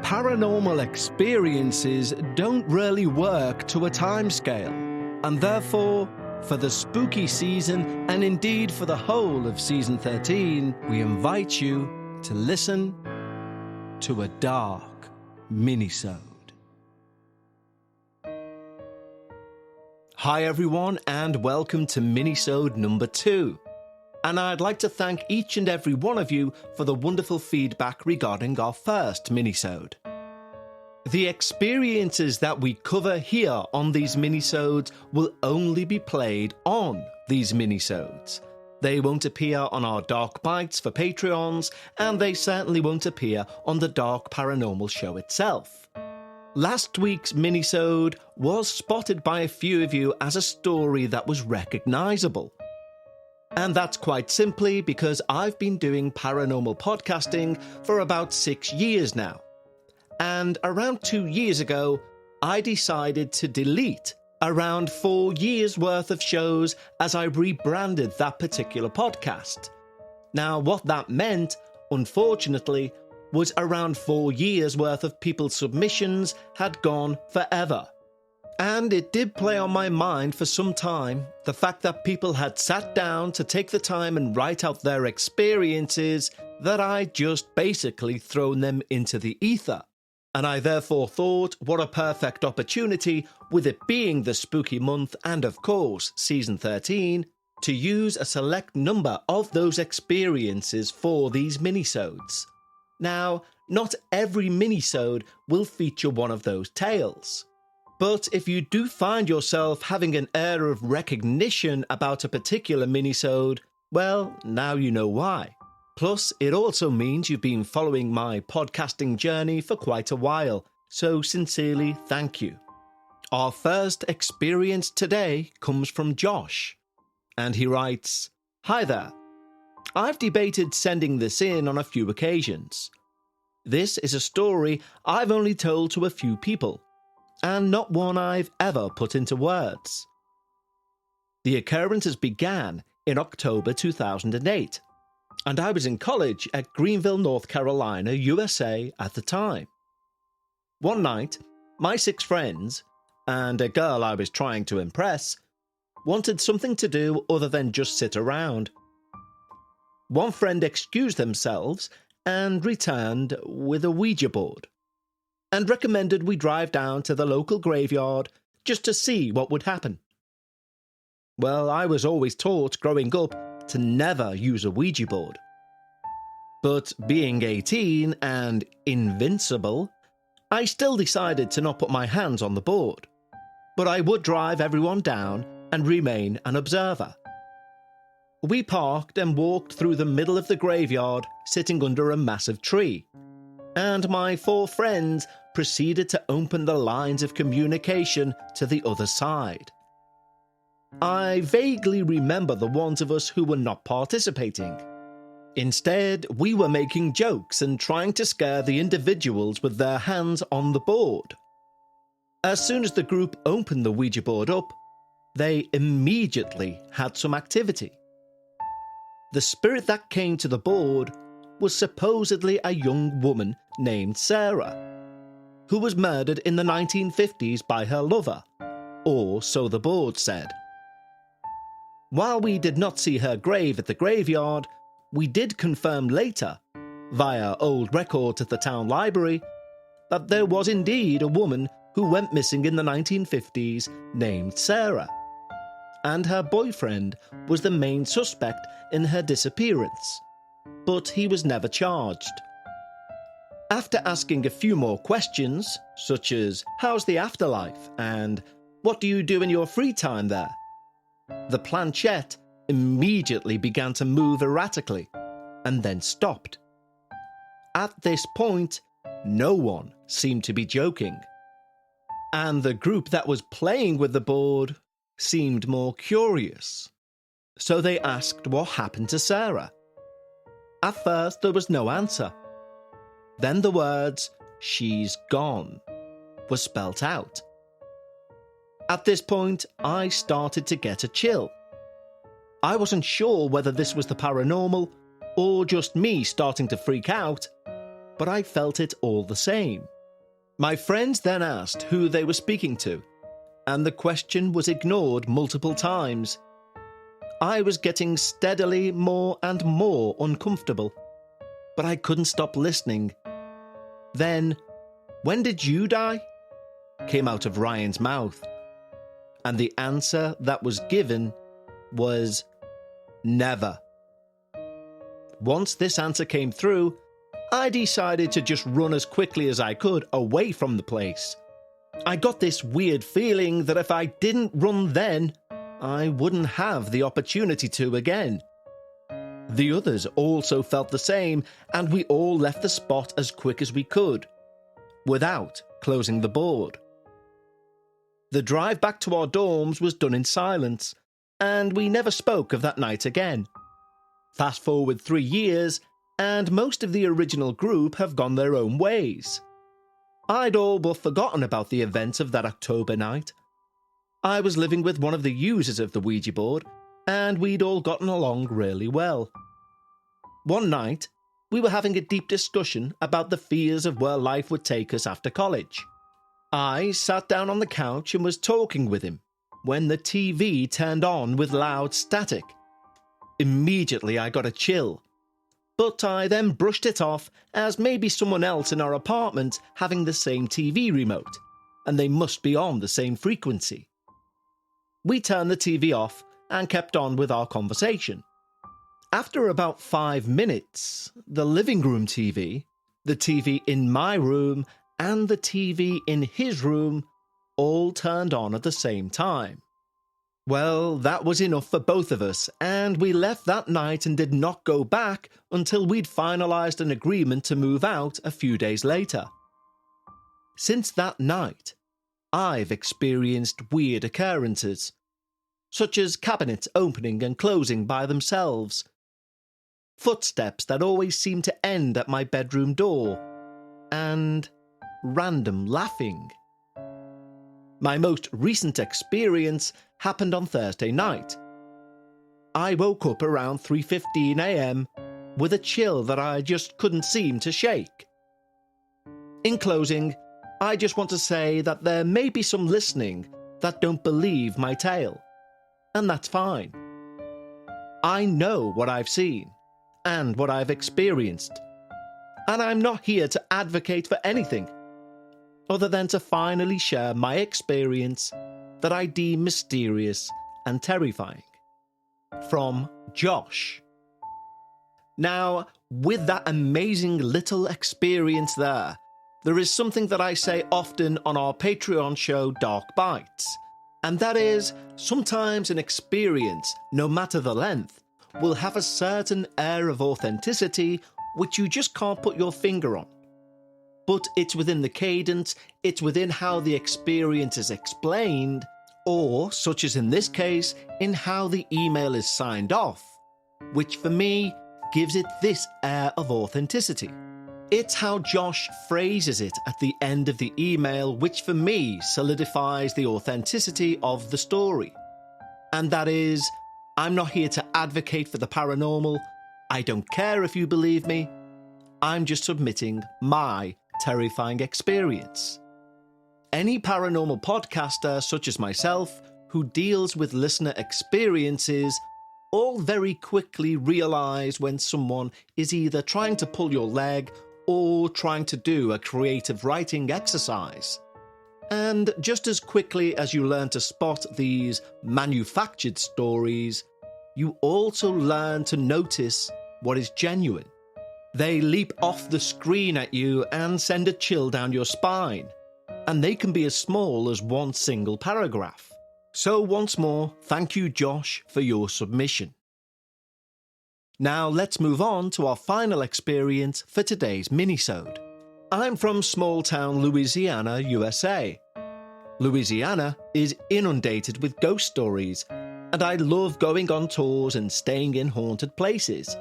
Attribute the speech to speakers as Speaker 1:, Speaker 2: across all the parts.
Speaker 1: Paranormal experiences don't really work to a timescale, and therefore, for the spooky season, and indeed for the whole of season 13, we invite you to listen to a dark Minisode. Hi everyone, and welcome to Minisode number 2. And I'd like to thank each and every one of you for the wonderful feedback regarding our first Minisode. The experiences that we cover here on these Minisodes will only be played on these Minisodes. They won't appear on our Dark Bites for Patreons, and they certainly won't appear on the Dark Paranormal show itself. Last week's Minisode was spotted by a few of you as a story that was recognisable. And that's quite simply because I've been doing paranormal podcasting for about 6 years now. And around 2 years ago, I decided to delete around 4 years worth of shows as I rebranded that particular podcast. Now, what that meant, unfortunately, was around 4 years worth of people's submissions had gone forever. And it did play on my mind for some time, the fact that people had sat down to take the time and write out their experiences, that I'd just basically thrown them into the ether. And I therefore thought, what a perfect opportunity, with it being the spooky month and of course season 13, to use a select number of those experiences for these minisodes. Now, not every minisode will feature one of those tales. But if you do find yourself having an air of recognition about a particular minisode, well, now you know why. Plus, it also means you've been following my podcasting journey for quite a while, so sincerely thank you. Our first experience today comes from Josh, and he writes, "Hi there. I've debated sending this in on a few occasions. This is a story I've only told to a few people, and not one I've ever put into words. The occurrences began in October 2008, and I was in college at Greenville, North Carolina, USA at the time. One night, my 6 friends, and a girl I was trying to impress, wanted something to do other than just sit around. One friend excused themselves and returned with a Ouija board, and recommended we drive down to the local graveyard just to see what would happen. Well, I was always taught growing up to never use a Ouija board. But being 18 and invincible, I still decided to not put my hands on the board, but I would drive everyone down and remain an observer. We parked and walked through the middle of the graveyard, sitting under a massive tree, and my 4 friends proceeded to open the lines of communication to the other side. I vaguely remember the ones of us who were not participating. Instead, we were making jokes and trying to scare the individuals with their hands on the board. As soon as the group opened the Ouija board up, they immediately had some activity. The spirit that came to the board was supposedly a young woman named Sarah, who was murdered in the 1950s by her lover, or so the board said. While we did not see her grave at the graveyard, we did confirm later, via old records at the town library, that there was indeed a woman who went missing in the 1950s named Sarah, and her boyfriend was the main suspect in her disappearance, but he was never charged. After asking a few more questions, such as, how's the afterlife, and what do you do in your free time there? The planchette immediately began to move erratically, and then stopped. At this point, no one seemed to be joking, and the group that was playing with the board seemed more curious. So they asked what happened to Sarah. At first, there was no answer. Then the words, "she's gone," were spelt out. At this point, I started to get a chill. I wasn't sure whether this was the paranormal or just me starting to freak out, but I felt it all the same. My friends then asked who they were speaking to, and the question was ignored multiple times. I was getting steadily more and more uncomfortable, but I couldn't stop listening. Then, "When did you die?" came out of Ryan's mouth, and the answer that was given was never. Once this answer came through, I decided to just run as quickly as I could away from the place. I got this weird feeling that if I didn't run then, I wouldn't have the opportunity to again. The others also felt the same, and we all left the spot as quick as we could, without closing the board. The drive back to our dorms was done in silence, and we never spoke of that night again. Fast forward 3 years, and most of the original group have gone their own ways. I'd all but forgotten about the events of that October night. I was living with one of the users of the Ouija board, and we'd all gotten along really well. One night, we were having a deep discussion about the fears of where life would take us after college. I sat down on the couch and was talking with him when the TV turned on with loud static. Immediately I got a chill, but I then brushed it off as maybe someone else in our apartment having the same TV remote, and they must be on the same frequency. We turned the TV off and kept on with our conversation. After about 5 minutes, the living room TV, the TV in my room, and the TV in his room all turned on at the same time. Well, that was enough for both of us, and we left that night and did not go back until we'd finalised an agreement to move out a few days later. Since that night, I've experienced weird occurrences, such as cabinets opening and closing by themselves, footsteps that always seem to end at my bedroom door, and random laughing. My most recent experience happened on Thursday night. I woke up around 3:15 a.m. with a chill that I just couldn't seem to shake. In closing, I just want to say that there may be some listening that don't believe my tale, and that's fine. I know what I've seen and what I've experienced, and I'm not here to advocate for anything other than to finally share my experience that I deem mysterious and terrifying. From Josh. Now, with that amazing little experience there is something that I say often on our Patreon show Dark Bites, and that is, sometimes an experience, no matter the length, will have a certain air of authenticity which you just can't put your finger on. But it's within the cadence, it's within how the experience is explained, or, such as in this case, in how the email is signed off, which for me gives it this air of authenticity. It's how Josh phrases it at the end of the email which for me solidifies the authenticity of the story. And that is, I'm not here to advocate for the paranormal, I don't care if you believe me, I'm just submitting my terrifying experience. Any paranormal podcaster such as myself who deals with listener experiences all very quickly realise when someone is either trying to pull your leg or trying to do a creative writing exercise. And just as quickly as you learn to spot these manufactured stories, you also learn to notice what is genuine. They leap off the screen at you and send a chill down your spine, and they can be as small as one single paragraph. So once more, thank you Josh for your submission. Now let's move on to our final experience for today's minisode. I'm from small town Louisiana, USA. Louisiana is inundated with ghost stories, and I love going on tours and staying in haunted places.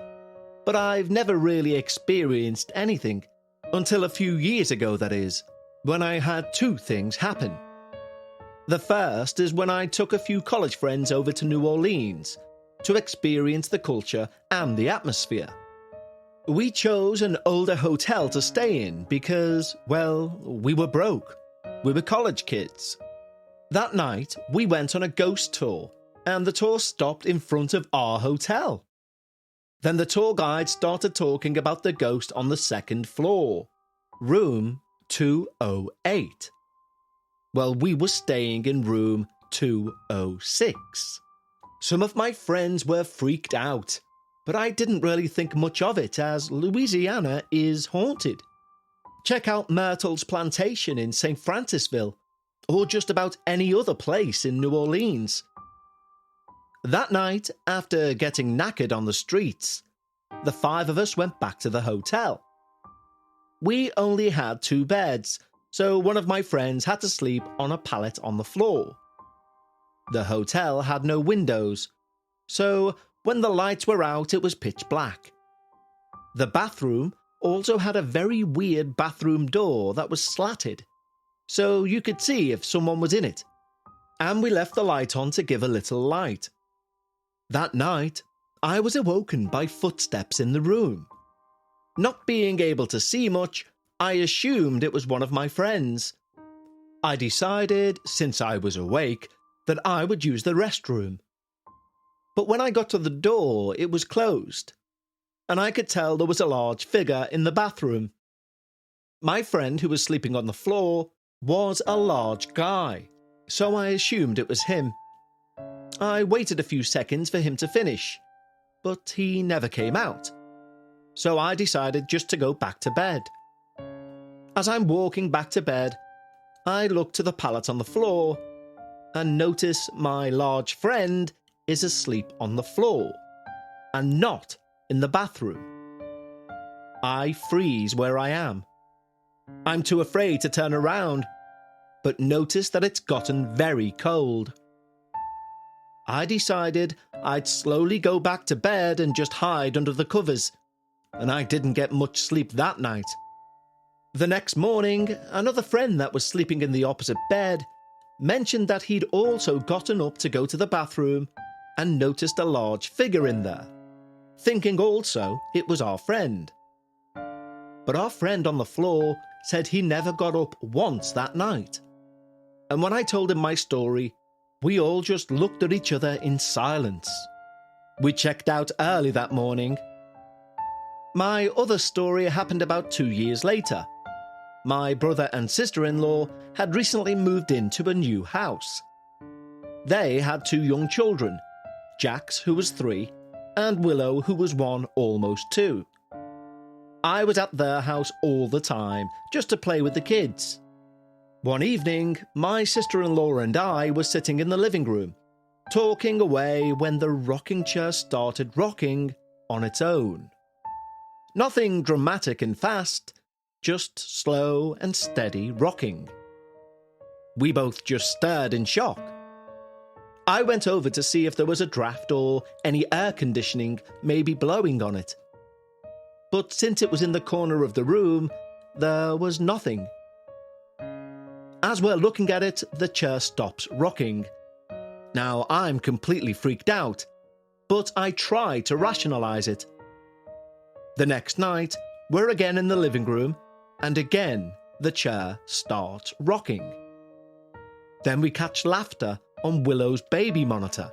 Speaker 1: But I've never really experienced anything, until a few years ago that is, when I had 2 things happen. The first is when I took a few college friends over to New Orleans to experience the culture and the atmosphere. We chose an older hotel to stay in because, well, we were broke. We were college kids. That night, we went on a ghost tour, and the tour stopped in front of our hotel. Then the tour guide started talking about the ghost on the second floor, room 208. Well, we were staying in room 206. Some of my friends were freaked out, but I didn't really think much of it as Louisiana is haunted. Check out Myrtle's Plantation in St. Francisville, or just about any other place in New Orleans. That night, after getting knackered on the streets, the 5 of us went back to the hotel. We only had 2 beds, so one of my friends had to sleep on a pallet on the floor. The hotel had no windows, so when the lights were out, it was pitch black. The bathroom also had a very weird bathroom door that was slatted, so you could see if someone was in it. And we left the light on to give a little light. That night, I was awoken by footsteps in the room. Not being able to see much, I assumed it was one of my friends. I decided, since I was awake, that I would use the restroom. But when I got to the door, it was closed, and I could tell there was a large figure in the bathroom. My friend, who was sleeping on the floor, was a large guy, so I assumed it was him. I waited a few seconds for him to finish, but he never came out, so I decided just to go back to bed. As I'm walking back to bed, I look to the pallet on the floor and notice my large friend is asleep on the floor, and not in the bathroom. I freeze where I am. I'm too afraid to turn around, but notice that it's gotten very cold. I decided I'd slowly go back to bed and just hide under the covers, and I didn't get much sleep that night. The next morning, another friend that was sleeping in the opposite bed mentioned that he'd also gotten up to go to the bathroom and noticed a large figure in there, thinking also it was our friend. But our friend on the floor said he never got up once that night. And when I told him my story, we all just looked at each other in silence. We checked out early that morning. My other story happened about 2 years later. My brother and sister-in-law had recently moved into a new house. They had 2 young children, Jax, who was 3, and Willow, who was 1, almost 2. I was at their house all the time, just to play with the kids. One evening, my sister-in-law and I were sitting in the living room, talking away when the rocking chair started rocking on its own. Nothing dramatic and fast, just slow and steady rocking. We both just stared in shock. I went over to see if there was a draft or any air conditioning maybe blowing on it. But since it was in the corner of the room, there was nothing. As we're looking at it, the chair stops rocking. Now, I'm completely freaked out, but I try to rationalize it. The next night, we're again in the living room, and again the chair starts rocking. Then we catch laughter on Willow's baby monitor.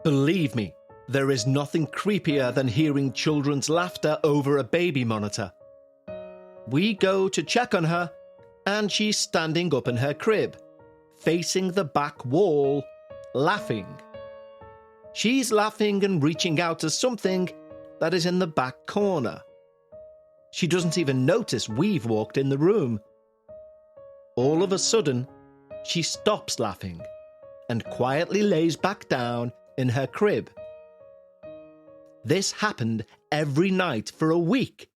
Speaker 1: Believe me, there is nothing creepier than hearing children's laughter over a baby monitor. We go to check on her, and she's standing up in her crib, facing the back wall, laughing. She's laughing and reaching out to something that is in the back corner. She doesn't even notice we've walked in the room. All of a sudden, she stops laughing and quietly lays back down in her crib. This happened every night for a week.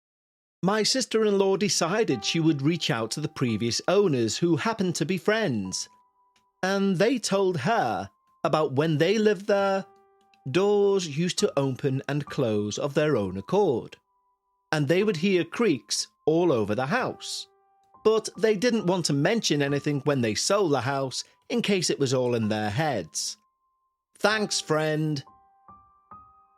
Speaker 1: My sister-in-law decided she would reach out to the previous owners who happened to be friends, and they told her about when they lived there, doors used to open and close of their own accord, and they would hear creaks all over the house. But they didn't want to mention anything when they sold the house in case it was all in their heads. Thanks, friend.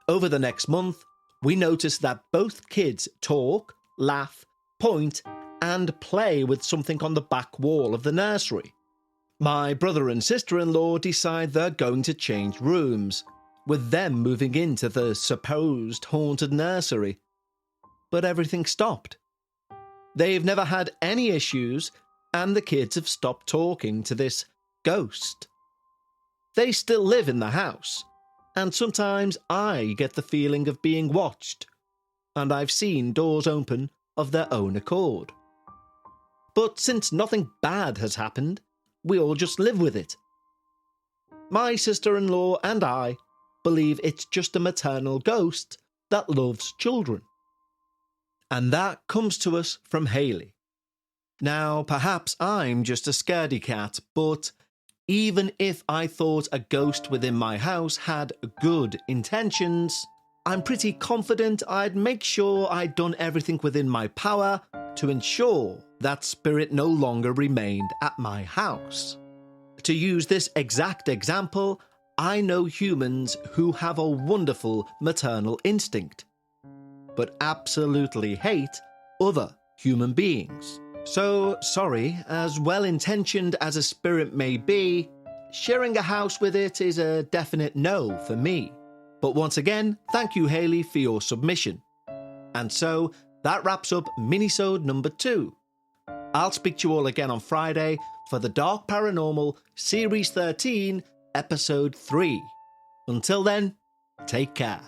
Speaker 1: Over the next month, we notice that both kids talk, laugh, point, and play with something on the back wall of the nursery. My brother and sister-in-law decide they're going to change rooms, with them moving into the supposed haunted nursery. But everything stopped. They've never had any issues, and the kids have stopped talking to this ghost. They still live in the house, and sometimes I get the feeling of being watched, and I've seen doors open of their own accord. But since nothing bad has happened, we all just live with it. My sister-in-law and I believe it's just a maternal ghost that loves children. And that comes to us from Hayley. Now, perhaps I'm just a scaredy cat, but even if I thought a ghost within my house had good intentions, I'm pretty confident I'd make sure I'd done everything within my power to ensure that spirit no longer remained at my house. To use this exact example, I know humans who have a wonderful maternal instinct, but absolutely hate other human beings. So, sorry, as well-intentioned as a spirit may be, sharing a house with it is a definite no for me. But once again, thank you, Hayley, for your submission. And so, that wraps up Minisode number 2. I'll speak to you all again on Friday for the Dark Paranormal Series 13, Episode 3. Until then, take care.